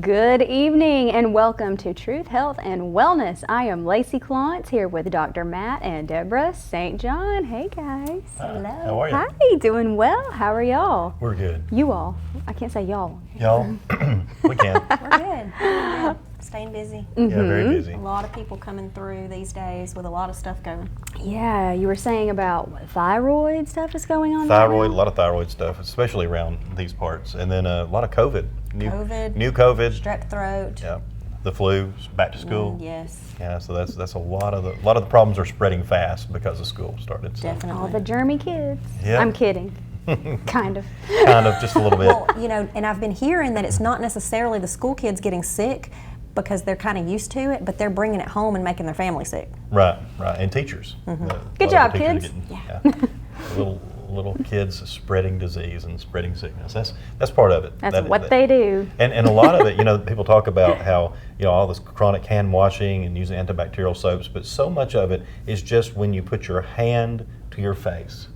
Good evening and welcome to Truth, Health, and Wellness. I am Lacey Clontz here with Dr. Matt and Deborah St. John. Hey guys. Hello. How are you? Hi, doing well. How are y'all? We're good. You all. I can't say y'all. Y'all? We can. We're good. We're good. Staying busy. Yeah, very busy. A lot of people coming through these days with a lot of stuff going. Yeah, you were saying about what, thyroid stuff is going on Thyroid, right a lot of thyroid stuff, especially around these parts. And then a lot of COVID. New COVID. Strep throat. Yeah. The flu, back to school. Yes. Yeah, so that's a lot of the problems are spreading fast because of school started. So. Definitely. All the germy kids. Yeah. I'm kidding. Kind of. Kind of, just a little bit. Well, and I've been hearing that it's not necessarily the school kids getting sick because they're kind of used to it, but they're bringing it home and making their family sick. Right. And teachers. Good job, kids. Little kids spreading disease and spreading sickness. That's part of it. That's what they do. And a lot of it, people talk about how, all this chronic hand washing and using antibacterial soaps, but so much of it is just when you put your hand to your face.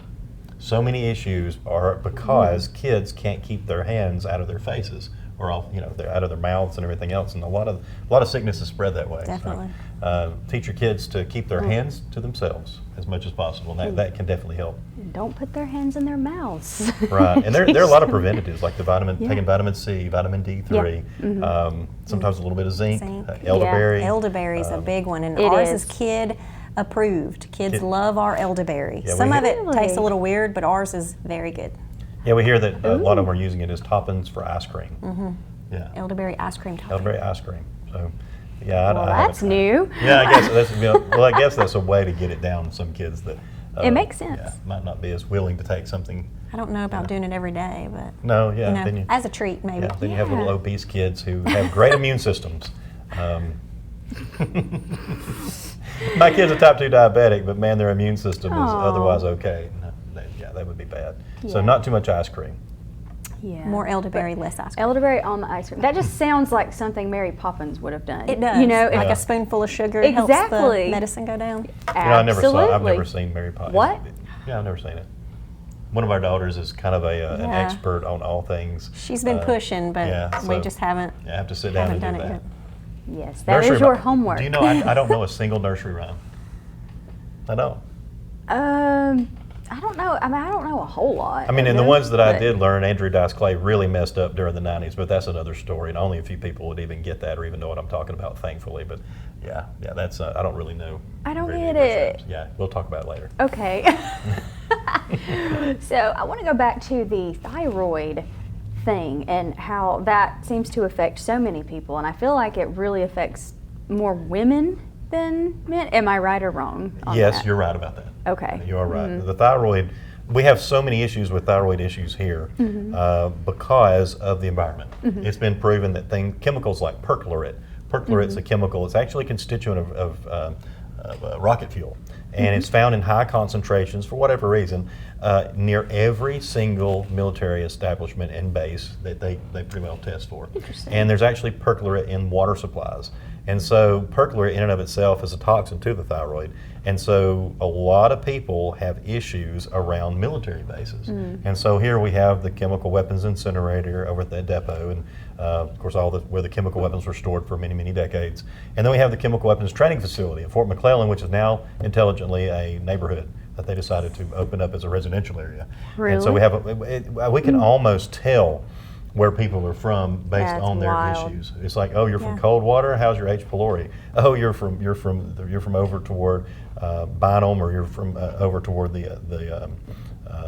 So many issues are because kids can't keep their hands out of their faces or off, they're out of their mouths and everything else. And a lot of sickness is spread that way. Definitely. So, teach your kids to keep their hands to themselves as much as possible. That can definitely help. Don't put their hands in their mouths. Right, and there are a lot of preventatives like taking vitamin C, vitamin D3, sometimes a little bit of zinc. Elderberry. Elderberry is a big one, and it ours is. is kid approved. Kids love our elderberry. Yeah, Some of it Really? tastes a little weird, but ours is very good. Yeah, we hear that a lot of them are using it as toppings for ice cream. Yeah, Elderberry ice cream topping. elderberry ice cream. So, yeah, Well, I haven't that's tried new. it. Yeah, I guess that's a way to get it down to some kids that It makes sense. might not be as willing to take something. I don't know about doing it every day, but No, yeah, then you, as a treat maybe. then you have little obese kids who have great immune systems. My kid's a type 2 diabetic, but man, their immune system is otherwise okay. No, that would be bad. So Yeah. not too much ice cream. Yeah. More elderberry, less ice cream. Elderberry on the ice cream. That just sounds like something Mary Poppins would have done. It does. If- Like a spoonful of sugar helps Exactly. the medicine go down. I've Absolutely. never seen Mary Poppins. What? Yeah, I've never seen it. One of our daughters is kind of an expert on all things. She's been pushing, but we just haven't. I have to sit down and do done it that. yet. Yes, that is your homework. Do you know, I don't know a single nursery rhyme. I don't. I don't know. I don't know a whole lot. I mean, and the ones that I did learn, Andrew Dice Clay really messed up during the 90s, but that's another story, and only a few people would even get that or even know what I'm talking about, thankfully. But yeah, that's I don't really know. I don't very get many it. rhymes. Yeah, we'll talk about it later. Okay. So I want to go back to the thyroid thing and how that seems to affect so many people, and I feel like it really affects more women than men. Am I right or wrong on Yes, that? you're right about that. Okay. You are right. The thyroid, we have so many issues with thyroid issues here because of the environment. It's been proven that chemicals like perchlorate, perchlorate's a chemical, it's actually a constituent of rocket fuel. And it's found in high concentrations, for whatever reason, near every single military establishment and base that they pretty well test for. Interesting. And there's actually perchlorate in water supplies. And so perchlorate in and of itself is a toxin to the thyroid. And so a lot of people have issues around military bases. And so here we have the chemical weapons incinerator over at that depot, and of course where the chemical weapons were stored for many, many decades. And then we have the chemical weapons training facility at Fort McClellan, which is now intelligently a neighborhood that they decided to open up as a residential area. Really? And so we have we can almost tell where people are from based That's on their wild. issues. It's like, oh, you're from Coldwater. How's your H. pylori? Oh, you're from over toward Bynum, or you're from over toward the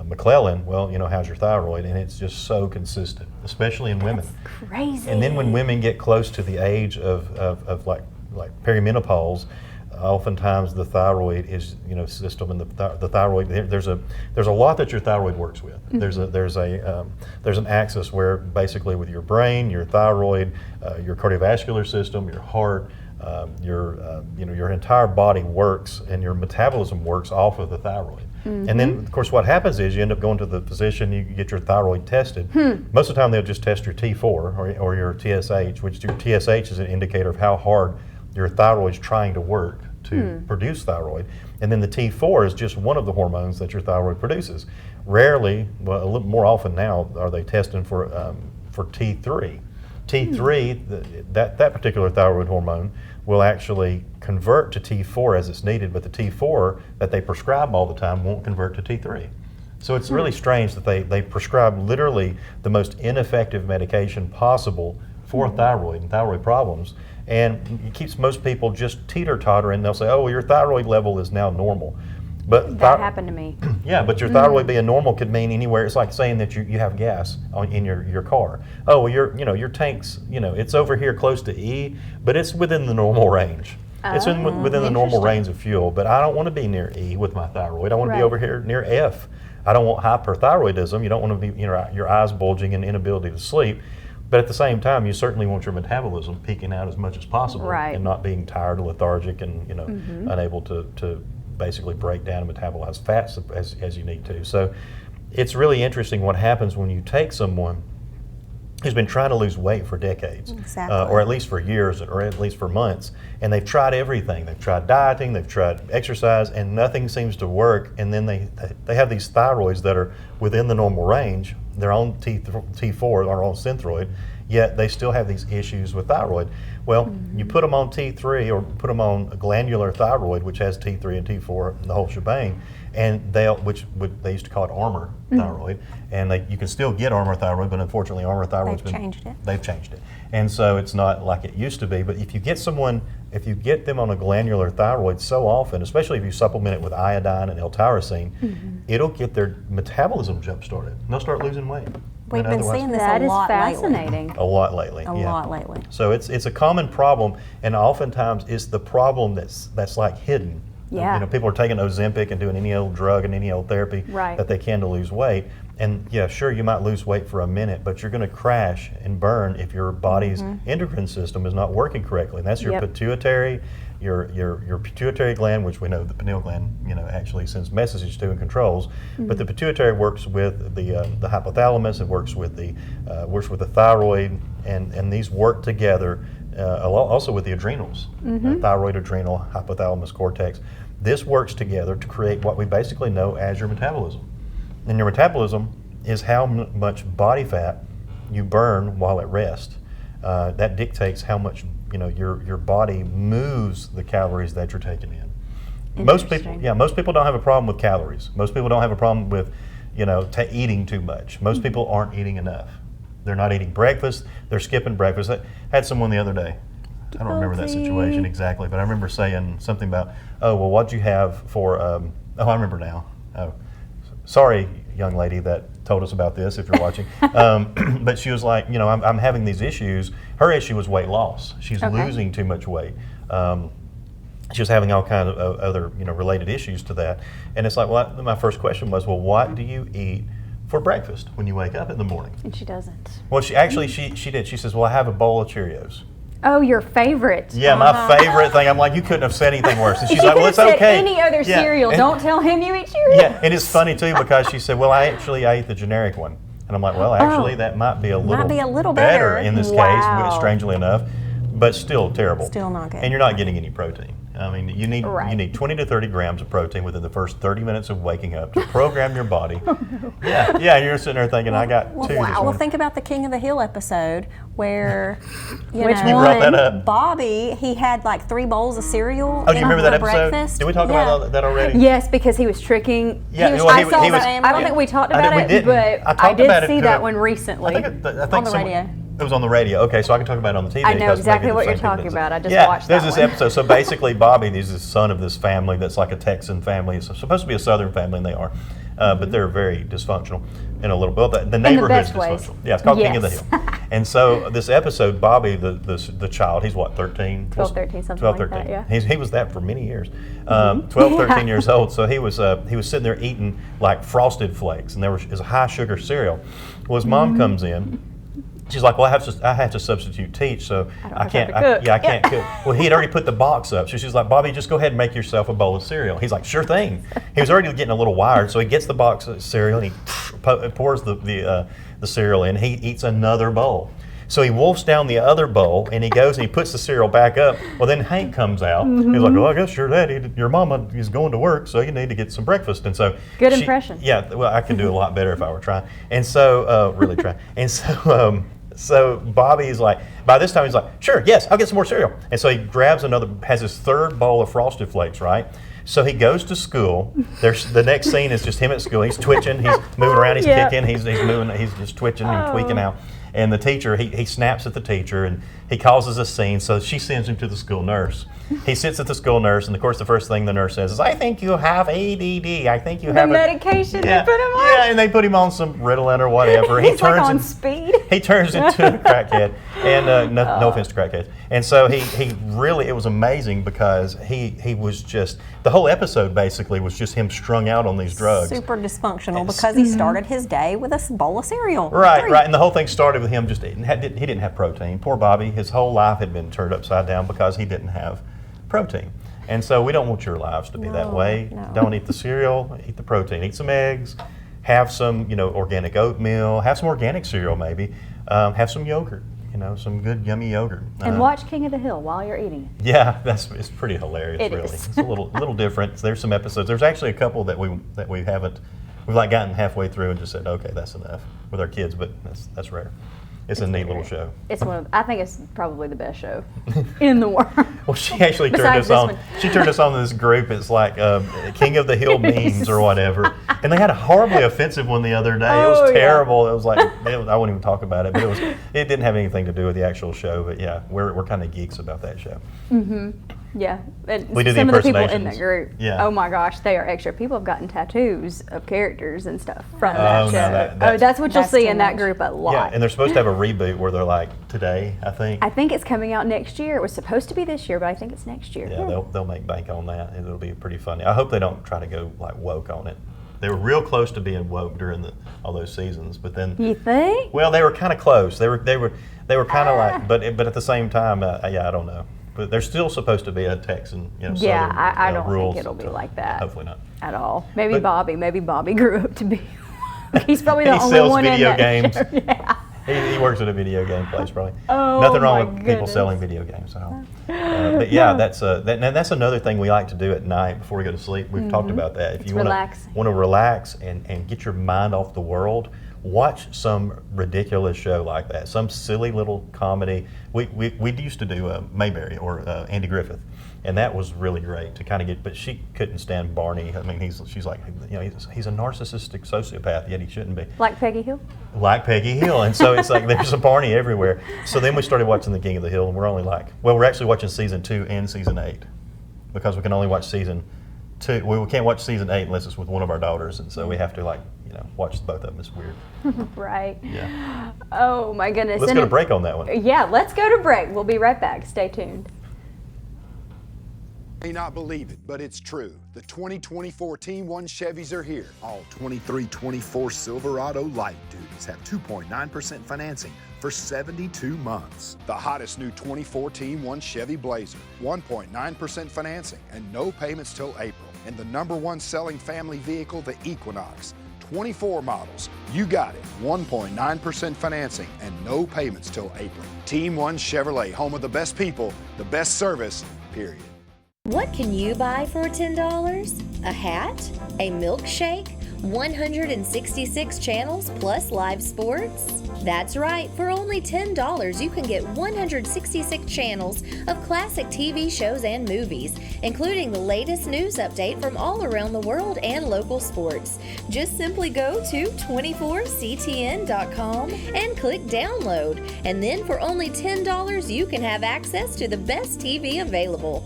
McClellan. Well, how's your thyroid? And it's just so consistent, especially in women. Crazy. And then when women get close to the age of like perimenopause, oftentimes the thyroid is system, and the thyroid there's a lot that your thyroid works with. There's an axis where basically with your brain, your thyroid, your cardiovascular system, your heart, your entire body works and your metabolism works off of the thyroid. And then, of course, what happens is you end up going to the physician, you get your thyroid tested. Most of the time, they'll just test your T4 or your TSH, which your TSH is an indicator of how hard your thyroid's trying to work to produce thyroid. And then the T4 is just one of the hormones that your thyroid produces. Rarely, well, a little more often now, are they testing for T3. T3, that particular thyroid hormone, will actually convert to T4 as it's needed, but the T4 that they prescribe all the time won't convert to T3. So it's really strange that they prescribe literally the most ineffective medication possible for thyroid and thyroid problems, and it keeps most people just teeter-tottering. They'll say, oh, well, your thyroid level is now normal. But That happened to me. yeah, but your thyroid being normal could mean anywhere. It's like saying that you have gas in your car. Oh, well, your tank's, it's over here close to E, but it's within the normal range. It's within the normal range of fuel, but I don't want to be near E with my thyroid. I want to be Right. over here near F. I don't want hyperthyroidism. You don't want to be, your eyes bulging and inability to sleep. But at the same time, you certainly want your metabolism peaking out as much as possible, Right. and not being tired, lethargic, and unable to basically break down and metabolize fats as you need to. So it's really interesting what happens when you take someone who's been trying to lose weight for decades, Exactly. or at least for years, or at least for months, and they've tried everything. They've tried dieting, they've tried exercise, and nothing seems to work. And then they have these thyroids that are within the normal range. They're on T4 or on Synthroid, yet they still have these issues with thyroid. Well, you put them on T3 or put them on a glandular thyroid, which has T3 and T4, the whole shebang, and they used to call it Armour thyroid, and you can still get Armour thyroid, but unfortunately Armour thyroid's They've changed it. They've changed it, and so it's not like it used to be. But if you get them on a glandular thyroid so often, especially if you supplement it with iodine and L-tyrosine, it'll get their metabolism jump started. And they'll start losing weight. We've And been otherwise- seeing this That a is lot lately. fascinating. a lot lately. A yeah. lot lately. So it's a common problem, and oftentimes it's the problem that's like hidden. Yeah. People are taking Ozempic and doing any old drug and any old therapy Right. that they can to lose weight. And yeah, sure, you might lose weight for a minute, but you're going to crash and burn if your body's endocrine system is not working correctly. And that's your Yep. pituitary, your pituitary gland, which we know the pineal gland, actually sends messages to and controls. But the pituitary works with the hypothalamus. It works with the thyroid, and these work together. Also with the adrenals, thyroid, adrenal, hypothalamus, cortex. This works together to create what we basically know as your metabolism. And your metabolism is how much body fat you burn while at rest. That dictates how much your body moves the calories that you're taking in. Most people don't have a problem with calories. Most people don't have a problem with eating too much. Most people aren't eating enough. They're not eating breakfast. They're skipping breakfast. I had someone the other day. I don't remember that situation exactly, but I remember saying something about, oh, well, what'd you have for, I remember now. Oh, sorry, young lady that told us about this, if you're watching. But she was like, I'm having these issues. Her issue was weight loss. She's losing too much weight. She was having all kinds of other, related issues to that. And it's like, well, my first question was, well, what do you eat for breakfast when you wake up in the morning? And she doesn't. Well, she did. She says, well, I have a bowl of Cheerios. Oh, your favorite. Yeah, my favorite thing. I'm like, you couldn't have said anything worse. And she's You like, could well, have it's said okay. any other Yeah, cereal. and- Don't tell him you eat cereal. Yeah, and it's funny too because she said, well, I ate the generic one. And I'm like, well, actually, that might be a little better. in this Wow. case, strangely enough, but still terrible. Still not good. And you're not getting any protein. I mean, you need Right. 20 to 30 grams of protein within the first 30 minutes of waking up to program your body. Yeah, you're sitting there thinking, I got two this Well, morning. think about the King of the Hill episode where Which You brought that up. Bobby, he had like 3 bowls of cereal. Oh, do you remember that for episode? breakfast. Did we talk about that already? Yes, because he was tricking. Yeah, he was, well, I he saw was- that. I don't think we talked I think about we it, didn't. but I I talked about did it see to- that one recently. I think On the radio. It was on the radio. Okay, so I can talk about it on the TV. I know because exactly maybe the what you're same people talking did. about. I just yeah, watched there's that this one. episode. So basically, Bobby is the son of this family that's like a Texan family. It's supposed to be a Southern family, and they are, but they're very dysfunctional in a little bit. The neighborhood's best ways. dysfunctional. Yeah, it's called King of the Yes. Hill. And so this episode, Bobby, the child, he's what, 13? 12, 13, something 12, like 13. that, yeah. He was that for many years. 12, 13 years old. So he was sitting there eating like Frosted Flakes, and there was a high sugar cereal. Well, his mom comes in, She's like, well, I have to substitute teach, so I can't. cook. I can't cook. Well, he had already put the box up, so she's like, Bobby, just go ahead and make yourself a bowl of cereal. He's like, sure thing. He was already getting a little wired, so he gets the box of cereal and he pours the cereal in. He eats another bowl. So he wolfs down the other bowl and he goes and he puts the cereal back up. Well, then Hank comes out. He's like, well, I guess your daddy, your mama is going to work, so you need to get some breakfast. And so Good impression. Yeah, well, I could do a lot better if I were trying. And so, really trying. And so, so Bobby's like, by this time he's like, sure, yes, I'll get some more cereal. And so he grabs has his third bowl of Frosted Flakes, right? So he goes to school. The next scene is just him at school. He's twitching, he's moving around, he's kicking, he's moving, he's just twitching and tweaking out. And the teacher, he snaps at the teacher and he causes a scene, so she sends him to the school nurse. He sits at the school nurse, and of course the first thing the nurse says is, I think you have ADD. I think you have medication they put him on? Yeah, and they put him on some Ritalin or whatever. He's like on speed. He turns into a crackhead, and no offense to crackheads. And so he really, it was amazing because he was just, the whole episode basically was just him strung out on these drugs. Super dysfunctional because he started his day with a bowl of cereal. Right, and the whole thing started with him he didn't have protein. Poor Bobby, his whole life had been turned upside down because he didn't have protein. And so we don't want your lives to be that way. No. Don't eat the cereal, eat the protein. Eat some eggs, have some, organic oatmeal, have some organic cereal maybe, have some yogurt, some good yummy yogurt. And watch King of the Hill while you're eating it. Yeah, it's pretty hilarious, It really. is. It's a little different. There's some episodes. There's actually a couple that we haven't, we've like gotten halfway through and just said, okay, that's enough with our kids, but that's rare. It's a neat little show. It's I think it's probably the best show in the world. Well, she actually turned Besides us this on. one. She turned us on to this group. It's like King of the Hill memes or whatever. And they had a horribly offensive one the other day. It was terrible. It was like I wouldn't even talk about it, but it didn't have anything to do with the actual show. But yeah, we're kind of geeks about that show. Mm-hmm. Yeah, and We do the some of the people in that impersonations. group. Yeah. Oh my gosh, they are extra. People have gotten tattoos of characters and stuff from Oh, that no, show. That's what you'll that's see too in that much. group a lot. Yeah, and they're supposed to have a reboot where they're like today, I think. I think it's coming out next year. It was supposed to be this year, but I think it's next year. Yeah, they'll make bank on that. It'll be pretty funny. I hope they don't try to go like woke on it. They were real close to being woke during all those seasons, but then You think? well, they were kind of close. They were kind of like, but at the same time, I don't know. But there's still supposed to be a Texan, Yeah, Southern, I don't rules think it'll be to- like that. Hopefully not. At all. Maybe But- Bobby. Maybe Bobby grew up to be. He's probably the He only sells one video in that games. show. Yeah. He works at a video game place, probably. Oh, Nothing wrong my with people goodness. selling video games at all. But yeah, that's another thing we like to do at night before we go to sleep. We've talked about that. If It's you want relaxing. to relax and get your mind off the world, watch some ridiculous show like that, some silly little comedy. We used to do Mayberry or Andy Griffith, and that was really great to kind of get. But she couldn't stand Barney. I mean, she's like, he's a narcissistic sociopath, yet he shouldn't be. Like Peggy Hill? Like Peggy Hill, and so it's like there's a Barney everywhere. So then we started watching The King of the Hill, and we're actually watching season 2 and season 8 because we can only watch season 2. We can't watch season 8 unless it's with one of our daughters, and so we have to watch both of them. It's weird. Right. Yeah. Oh my goodness. Let's And go to break on that one. Yeah, let's go to break. We'll be right back. Stay tuned. May not believe it, but it's true. The 2024 Team 1 Chevys are here. All 23-24 Silverado light duties have 2.9% financing for 72 months. The hottest new 24 Team 1 Chevy Blazer, 1.9% financing and no payments till April. And the #1 selling family vehicle, the Equinox. 24 models. You got it. 1.9% financing and no payments till April. Team 1 Chevrolet, home of the best people, the best service, period. What can you buy for $10? A hat? A milkshake? 166 channels plus live sports? That's right, for only $10 you can get 166 channels of classic TV shows and movies, including the latest news update from all around the world and local sports. Just simply go to 24ctn.com and click download, and then for only $10 you can have access to the best TV available.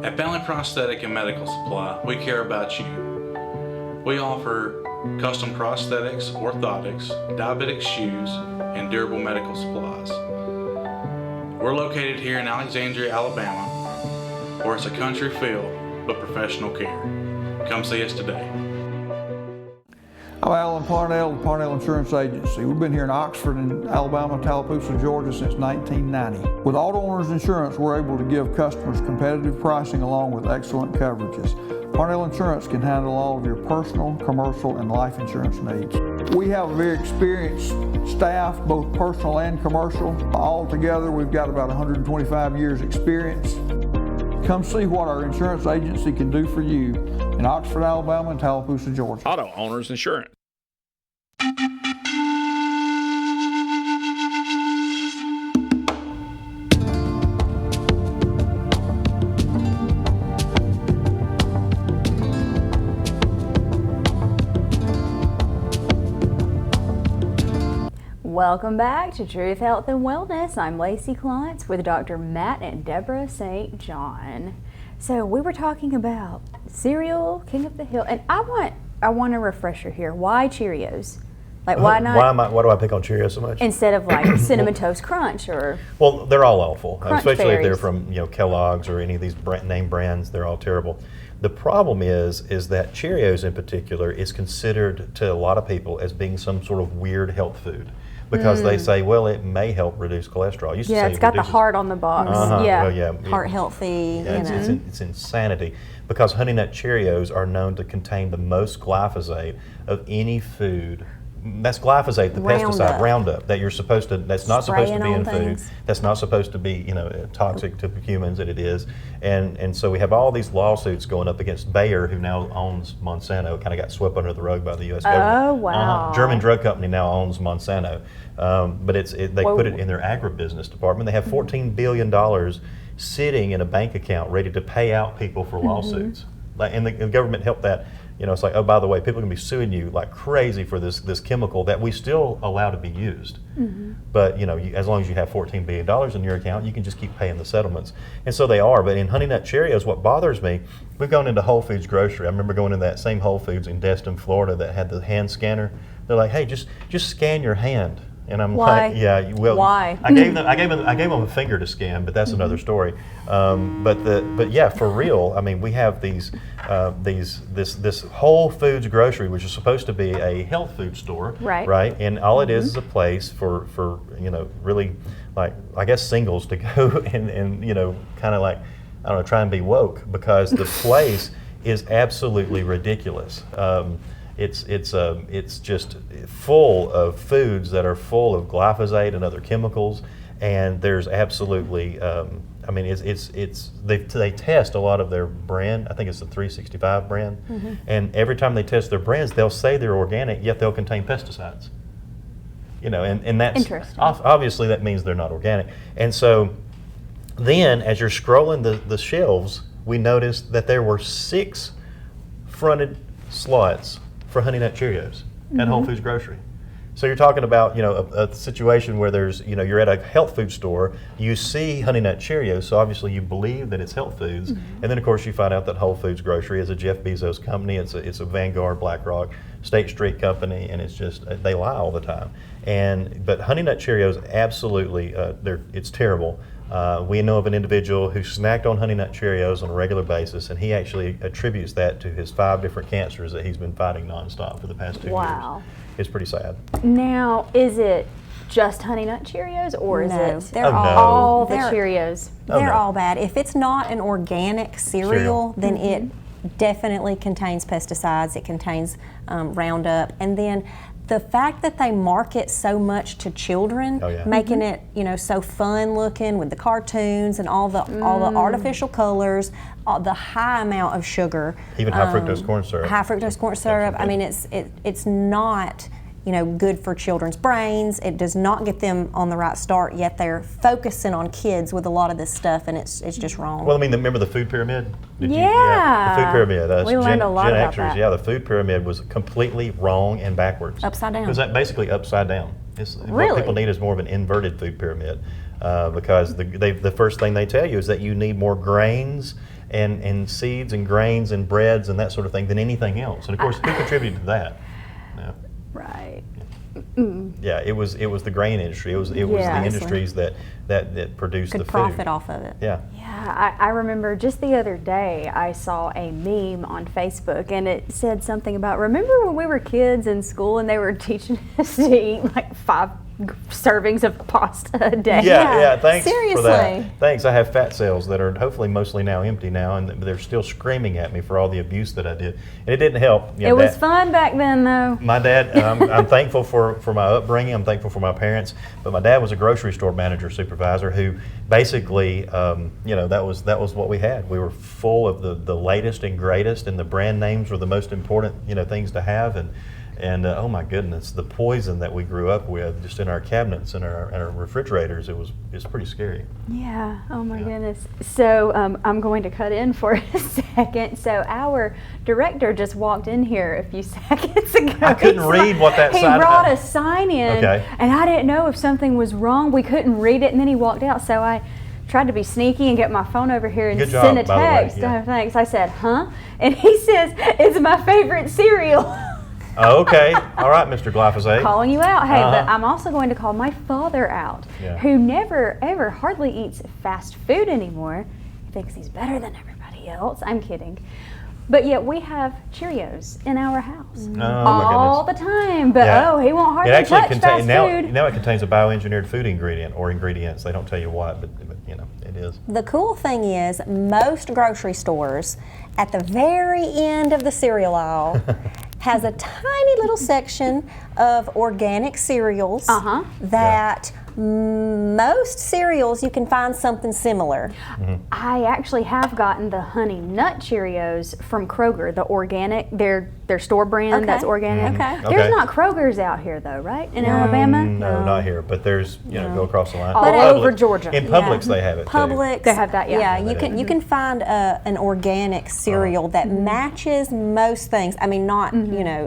At Family Prosthetic and Medical Supply, we care about you. We offer custom prosthetics, orthotics, diabetic shoes, and durable medical supplies. We're located here in Alexandria, Alabama. where it's a country feel but professional care. Come see us today. I'm Alan Parnell with Parnell Insurance Agency. We've been here in Oxford and Alabama, Tallapoosa, Georgia since 1990. With Auto Owners Insurance, we're able to give customers competitive pricing along with excellent coverages. Parnell Insurance can handle all of your personal, commercial, and life insurance needs. We have a very experienced staff, both personal and commercial. All together, we've got about 125 years experience. Come see what our insurance agency can do for you in Oxford, Alabama, and Tallapoosa, Georgia. Auto Owners Insurance. Welcome back to Truth, Health, and Wellness. I'm Lacey Klontz with Dr. Matt and Deborah St. John. So we were talking about cereal, King of the Hill, and I want a refresher here. Why Cheerios? Like why not? Why do I pick on Cheerios so much? Instead of like Cinnamon Toast Crunch or Well, they're all awful, Crunch especially if they're Berries. from Kellogg's or any of these name brands. They're all terrible. The problem is that Cheerios in particular is considered to a lot of people as being some sort of weird health food. Because they say, well, it may help reduce cholesterol. I used to say it's got the reduces- heart on the box. Yeah. Well, yeah. Heart healthy, Yeah, it's insanity because Honey Nut Cheerios are known to contain the most glyphosate of any food. That's glyphosate, the pesticide Roundup that you're supposed to. That's not supposed to be Spraying in on food. things. That's not supposed to be toxic to humans, and it is. And so we have all these lawsuits going up against Bayer, who now owns Monsanto. Kind of got swept under the rug by the U.S. government. Oh, wow. German drug company now owns Monsanto, but they put it in their agribusiness department. They have $14 billion sitting in a bank account ready to pay out people for lawsuits. And the government helped that. It's like, oh, by the way, people can be suing you like crazy for this chemical that we still allow to be used. But as long as you have $14 billion in your account, you can just keep paying the settlements. And so they are. But in Honey Nut Cheerios, what bothers me, we've gone into Whole Foods grocery. I remember going into that same Whole Foods in Destin, Florida, that had the hand scanner. They're like, hey, just scan your hand. And I'm Why? like, yeah, well, Why? I gave them a finger to scan, but that's another story. But yeah, for real. I mean, we have this Whole Foods grocery, which is supposed to be a health food store, Right. And all it is a place for really, like, I guess, singles to go and kind of like, I don't know, try and be woke, because the place is absolutely ridiculous. It's just full of foods that are full of glyphosate and other chemicals, and there's absolutely, they test a lot of their brand. I think it's the 365 brand, and every time they test their brands, they'll say they're organic, yet they'll contain pesticides. And that's Interesting. Obviously that means they're not organic. And so then, as you're scrolling the shelves, we noticed that there were 6 fronted slots for Honey Nut Cheerios at Whole Foods grocery. So you're talking about a situation where there's you're at a health food store, you see Honey Nut Cheerios, so obviously you believe that it's health foods, and then of course you find out that Whole Foods grocery is a Jeff Bezos company. It's a Vanguard, BlackRock, State Street company, and it's just they lie all the time. But Honey Nut Cheerios absolutely it's terrible. We know of an individual who snacked on Honey Nut Cheerios on a regular basis, and he actually attributes that to his 5 different cancers that he's been fighting nonstop for the past 2 Wow. years. It's pretty sad. Now, is it just Honey Nut Cheerios, or is No, it they're Oh, no. all the they're- Cheerios? Oh, They're no. all bad. If it's not an organic cereal, then it definitely contains pesticides. It contains Roundup, and then the fact that they market so much to children, Oh, yeah. making it so fun looking with the cartoons and all the artificial colors, the high amount of sugar, Even high fructose corn syrup. high fructose corn syrup. I mean, it's not good for children's brains. It does not get them on the right start. Yet they're focusing on kids with a lot of this stuff, and it's just wrong. Well, I mean, remember the food pyramid? The Yeah. food pyramid. We learned a lot Gen about Xers, that. yeah, the food pyramid was completely wrong and backwards. Upside down. It was basically upside down. What Really? people need is more of an inverted food pyramid, because the first thing they tell you is that you need more grains and seeds and grains and breads and that sort of thing than anything else. And of course, who contributed to that? No. Right. Yeah, it was the grain industry. It was Yeah. the industries that produced the Could food. profit off of it. Yeah. Yeah, I remember just the other day I saw a meme on Facebook and it said something about, remember when we were kids in school and they were teaching us to eat like 5 servings of pasta a day? Yeah, thanks for seriously. that. Thanks. I have fat cells that are hopefully mostly now empty now, and they're still screaming at me for all the abuse that I did. And it didn't help. You know, It was Dad- fun back then though. My dad, I'm thankful for my upbringing. I'm thankful for my parents. But my dad was a grocery store manager supervisor who basically, that was what we had. We were full of the latest and greatest, and the brand names were the most important, things to have. And oh my goodness, the poison that we grew up with just in our cabinets and our refrigerators, it's pretty scary. Yeah, oh my goodness. So I'm going to cut in for a second. So our director just walked in here a few seconds ago. I couldn't read what that he sign- brought a sign in, Okay. and I didn't know if something was wrong. We couldn't read it, and then he walked out. So I tried to be sneaky and get my phone over here and Good job, send a by the way, text. yeah. Oh, thanks. I said, huh? And he says, it's my favorite cereal. Oh, okay. All right, Mr. Glyphosate. Calling you out. Hey, but Uh-huh. I'm also going to call my father out, Yeah. who never, ever, hardly eats fast food anymore. He thinks he's better than everybody else. I'm kidding. But yet we have Cheerios in our house Oh, all my the time. But Yeah. he won't hardly It actually touch fast food. now it contains a bioengineered food ingredient or ingredients. They don't tell you what, but it is. The cool thing is, most grocery stores, at the very end of the cereal aisle, has a tiny little section of organic cereals Uh-huh. that most cereals you can find something similar. I actually have gotten the Honey Nut Cheerios from Kroger, the organic, their store brand Okay. that's organic. Okay. There's Okay. not Kroger's out here though, right? In Alabama? No, not here. But there's, go across the line. All But over Georgia. In Publix, they have it too. Publix. They have that, yeah. Yeah, They you can do. you can find an organic cereal that matches most things. I mean, not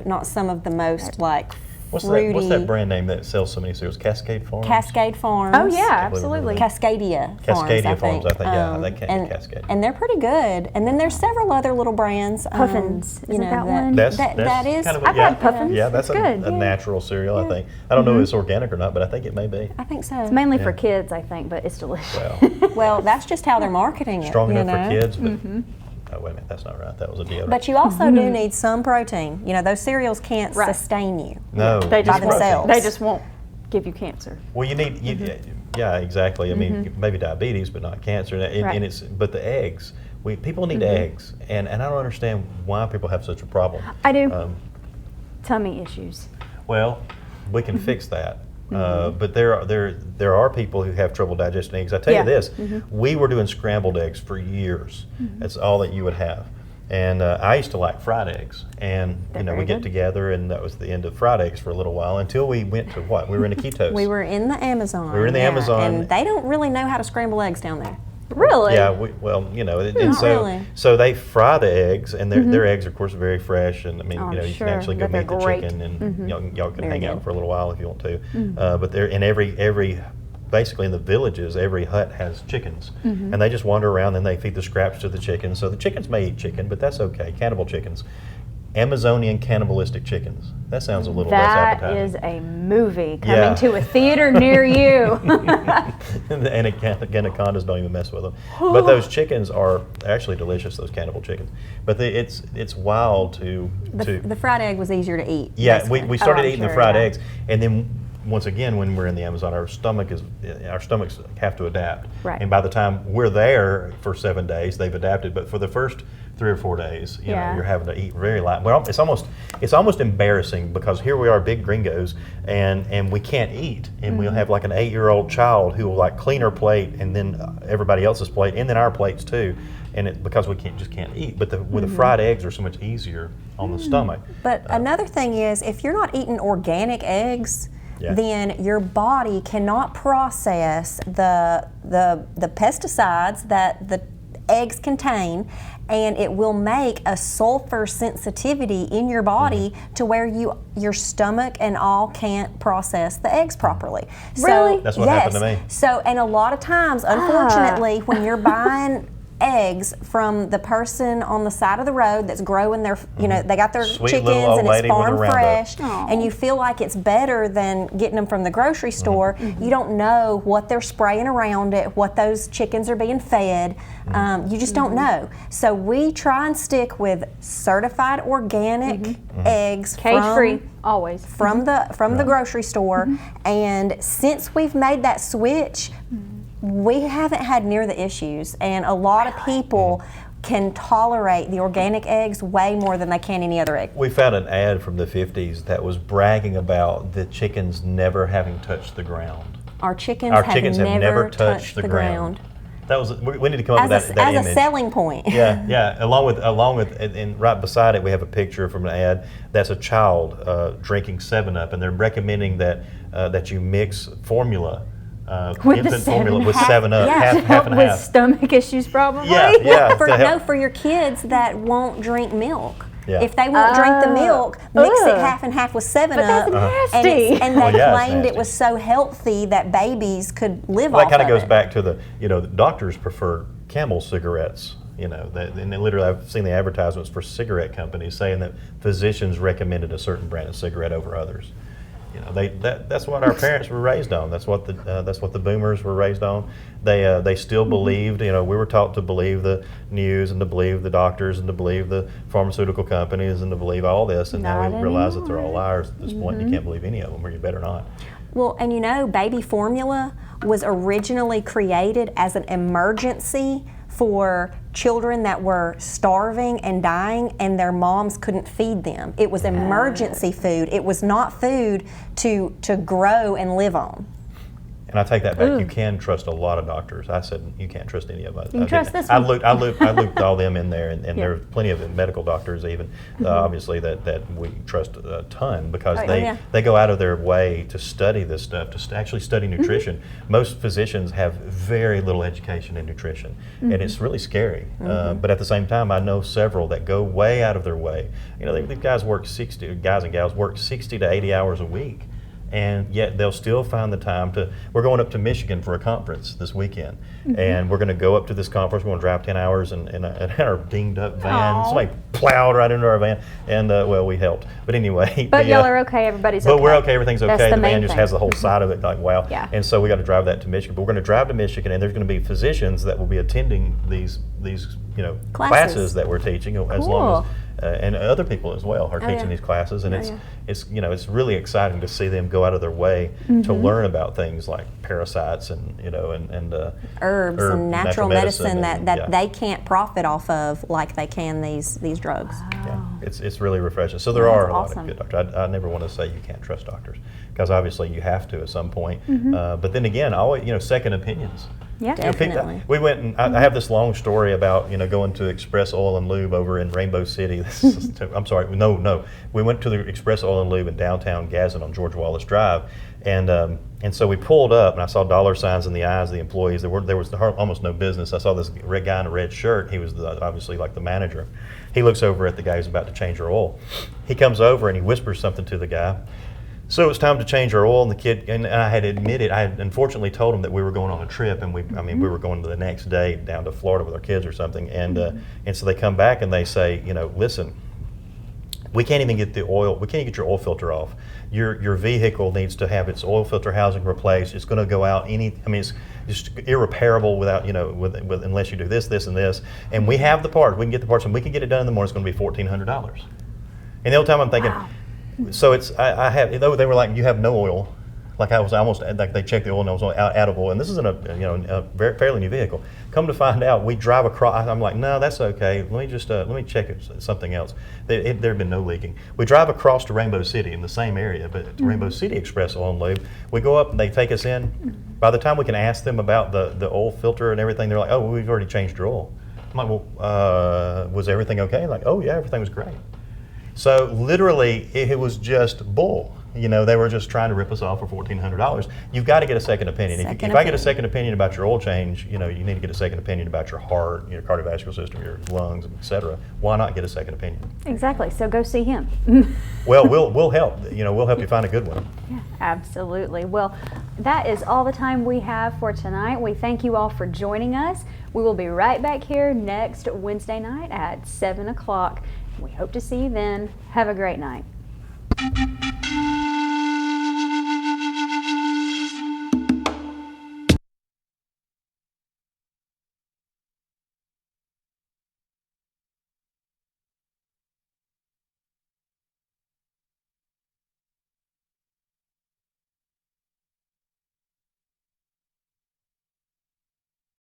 not some of the most like What's fruity. that brand name that sells so many cereals? Cascade Farms? Cascade Farms. Oh yeah, absolutely. Cascadia Farms, Cascadia I Farms, think. I think, yeah, they can't be Cascade. And they're pretty good. And then there's several other little brands. Puffins, isn't that one? That is. kind of I've had Puffins. Yeah, that's It's good, a yeah. natural cereal, I think. I don't know if it's organic or not, but I think it may be. I think so. It's mainly for Yeah. kids, I think, but it's delicious. Well, Well, that's just how they're marketing it. strong you enough know? for kids, but oh wait a minute, that's not right. That was a deodorant. But you also do need some protein. Those cereals can't Right. sustain you. no, They just By won't. themselves. They just won't give you cancer. Well, you need, yeah, exactly. I mean, maybe diabetes, but not cancer. And, Right. and but the eggs. People need eggs, and I don't understand why people have such a problem. I do. Um, Tummy issues. Well, we can fix that. But there are people who have trouble digesting eggs. I tell Yeah. you this, we were doing scrambled eggs for years. That's all that you would have. And I used to like fried eggs. And They're we very get good. together, and that was the end of fried eggs for a little while until we went to what? We were in a ketos. We were in the Amazon. We were in the Amazon. And they don't really know how to scramble eggs down there. Really? Yeah, and Not so really. so they fry the eggs, and their eggs, of course, are very fresh. And I mean, Oh, you sure. can actually go But they're meet the great. chicken, and y'all can Very hang good. out for a little while if you want to. But they're in every basically in the villages, every hut has chickens, and they just wander around and they feed the scraps to the chickens. So the chickens may eat chicken, but that's okay. Cannibal chickens. Amazonian cannibalistic chickens. That sounds a little less That appetizing. is a movie coming Yeah. to a theater near you. And the anacondas don't even mess with them. But those chickens are actually delicious, those cannibal chickens. But it's wild to The fried egg was easier to eat. yeah, basically. we started I'm eating the sure, fried yeah. eggs, and then once again, when we're in the Amazon, our stomachs have to adapt. Right. And by the time we're there for 7 days, they've adapted. But for the first 3 or 4 days, you know, Yeah. you're having to eat very light. Well, it's almost embarrassing because here we are, big gringos, and we can't eat, and we'll have like an 8-year-old child who will like clean her plate, and then everybody else's plate, and then our plates too. And because we just can't eat. But with the fried eggs are so much easier on the stomach. But another thing is, if you're not eating organic eggs, Yeah. then your body cannot process the pesticides that the eggs contain, and it will make a sulfur sensitivity in your body to where your stomach and all can't process the eggs properly. Really? That's what happened to me. So, and a lot of times, unfortunately, when you're buying eggs from the person on the side of the road that's growing their, they got their Sweet little chickens old and it's lady with farm her Roundup. fresh, Aw. and you feel like it's better than getting them from the grocery store. You don't know what they're spraying around it, what those chickens are being fed. You just don't know. So we try and stick with certified organic eggs Cage from free, always. from the grocery store. And since we've made that switch, we haven't had near the issues, and a lot of people can tolerate the organic eggs way more than they can any other egg. We found an ad from the 50s that was bragging about the chickens never having touched the ground. Our chickens, Our have, chickens never have never touched the ground. That was, we need to come up with that as image. a selling point. Yeah. Along with, and right beside it, we have a picture from an ad that's a child drinking 7-Up, and they're recommending that you mix formula, With the infant formula with 7-Up. 7-Up, Yeah. half Help and with half. stomach issues, probably. Yeah. to help. For your kids that won't drink milk. Yeah. If they won't drink the milk, mix it Ugh. half and half with 7-Up. that's And, nasty. and Well, they yeah, it's claimed it nasty. was so healthy that babies could live Well, off that kind of goes it. back to the doctors prefer Camel cigarettes. And literally I've seen the advertisements for cigarette companies saying that physicians recommended a certain brand of cigarette over others. That's what our parents were raised on. That's what the boomers were raised on. They still believed. We were taught to believe the news and to believe the doctors and to believe the pharmaceutical companies and to believe all this. And now Not we realize that they're all anymore. liars at this point. You can't believe any of them, or you better not. Well, and baby formula was originally created as an emergency for children that were starving and dying and their moms couldn't feed them. It was emergency food. It was not food to grow and live on. And I take that back. You can trust a lot of doctors. I said you can't trust any of us. You can trust this I one. I looped all them in there, and there are plenty of medical doctors even, obviously that we trust a ton because they go out of their way to study this stuff, to actually study nutrition. Most physicians have very little education in nutrition, and it's really scary. But at the same time, I know several that go way out of their way. These guys and gals work 60 to 80 hours a week. And yet they'll still find the time we're going up to Michigan for a conference this weekend. And we're going to go up to this conference. We're going to drive 10 hours in our dinged up van. Aw. Somebody plowed right into our van. And, we helped. But anyway. But y'all are okay, everybody's okay. But we're okay, everything's okay. That's The the van main just thing. has the whole side of it, like, wow. Yeah. And so we got to drive that to Michigan. But we're going to drive to Michigan, and there's going to be physicians that will be attending these classes that we're teaching, as long as and other people as well are teaching these classes, and it's really exciting to see them go out of their way to learn about things like parasites and Herbs and natural medicine and, that they can't profit off of like they can these drugs. Yeah, it's really refreshing. So there are a lot awesome. of good doctors. I never want to say you can't trust doctors because obviously you have to at some point. But then again, always second opinions. Yeah. Definitely. We went and I have this long story about going to Express Oil and Lube over in Rainbow City. I'm sorry, no. We went to the Express Oil and Lube in downtown Gadsden on George Wallace Drive, and so we pulled up and I saw dollar signs in the eyes of the employees. There was almost no business. I saw this guy in a red shirt. He was obviously like the manager. He looks over at the guy who's about to change our oil. He comes over and he whispers something to the guy. So it was time to change our oil, and the kid, and I had admitted, I had unfortunately told him that we were going on a trip, and we were going the next day down to Florida with our kids or something, and so they come back and they say, listen, we can't even get your oil filter off. Your vehicle needs to have its oil filter housing replaced. It's going to go out it's just irreparable without, unless you do this, and this, and we have the parts. We can get the parts, and we can get it done in the morning. It's going to be $1,400. And the whole time I'm thinking. Wow. So I have, they were like, you have no oil. Like I was almost, like they checked the oil and I was out of oil. And this isn't a fairly new vehicle. Come to find out, we drive across, I'm like, no, that's okay. Let me check something else. There had been no leaking. We drive across to Rainbow City in the same area, but at Rainbow City Express Oil and Lube, we go up and they take us in. By the time we can ask them about the oil filter and everything, they're like, oh, well, we've already changed your oil. I'm like, well, was everything okay? Like, oh yeah, everything was great. So literally, it was just bull. They were just trying to rip us off for $1,400. You've got to get a second opinion. If I get a second opinion about your oil change, you need to get a second opinion about your heart, your cardiovascular system, your lungs, etc. Why not get a second opinion? Exactly. So go see him. Well, we'll help. We'll help you find a good one. Yeah, absolutely. Well, that is all the time we have for tonight. We thank you all for joining us. We will be right back here next Wednesday night at 7 o'clock. We hope to see you then. Have a great night.